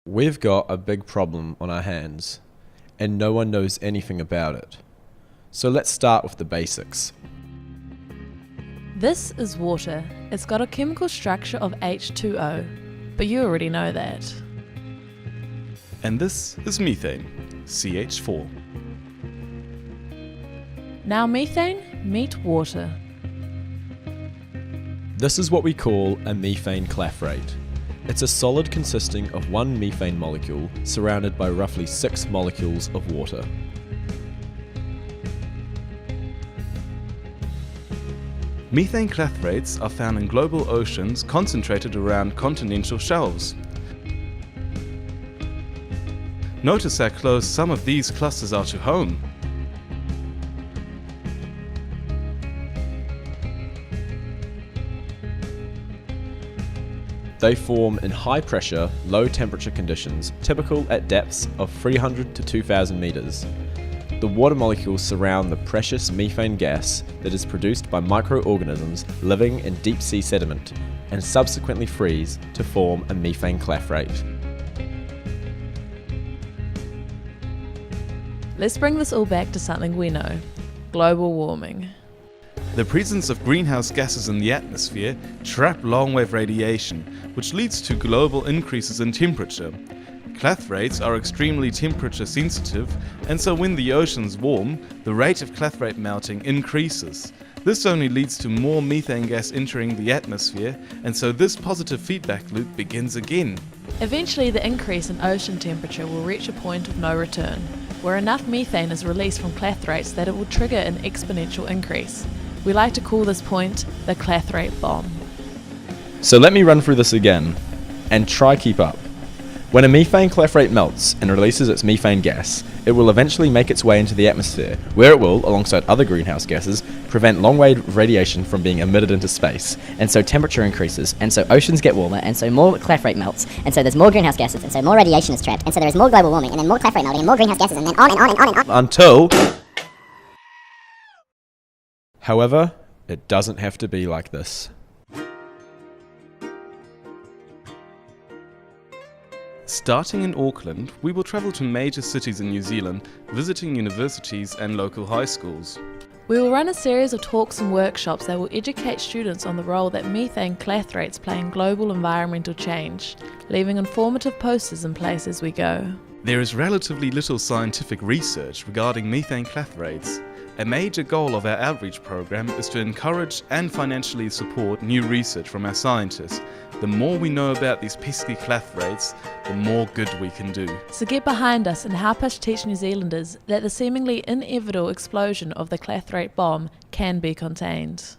We've got a big problem on our hands, and no one knows anything about it. So let's start with the basics. This is water. It's got a chemical structure of H2O, but you already know that. And this is methane, CH4. Now methane, meet water. This is what we call a methane clathrate. It's a solid consisting of one methane molecule surrounded by roughly 6 molecules of water. Methane clathrates are found in global oceans concentrated around continental shelves. Notice how close some of these clusters are to home. They form in high pressure, low temperature conditions typical at depths of 300 to 2000 meters. The water molecules surround the precious methane gas that is produced by microorganisms living in deep sea sediment and subsequently freeze to form a methane clathrate. Let's bring this all back to something we know: global warming. The presence of greenhouse gases in the atmosphere trap long-wave radiation, which leads to global increases in temperature. Clathrates are extremely temperature sensitive, and so when the oceans warm, the rate of clathrate melting increases. This only leads to more methane gas entering the atmosphere, and so this positive feedback loop begins again. Eventually, the increase in ocean temperature will reach a point of no return, where enough methane is released from clathrates that it will trigger an exponential increase. We like to call this point the Clathrate bomb. So let me run through this again, and try keep up. When a methane clathrate melts and releases its methane gas, it will eventually make its way into the atmosphere, where it will, alongside other greenhouse gases, prevent long-wave radiation from being emitted into space. And so temperature increases, and so oceans get warmer, and so more clathrate melts, and so there's more greenhouse gases, and so more radiation is trapped, and so there is more global warming, and then more clathrate melting, and more greenhouse gases, and then on and on and on and on. Until... However, it doesn't have to be like this. Starting in Auckland, we will travel to major cities in New Zealand, visiting universities and local high schools. We will run a series of talks and workshops that will educate students on the role that methane clathrates play in global environmental change, leaving informative posters in place as we go. There is relatively little scientific research regarding methane clathrates. A major goal of our outreach program is to encourage and financially support new research from our scientists. The more we know about these pesky clathrates, the more good we can do. So get behind us and help us teach New Zealanders that the seemingly inevitable explosion of the Clathrate bomb can be contained.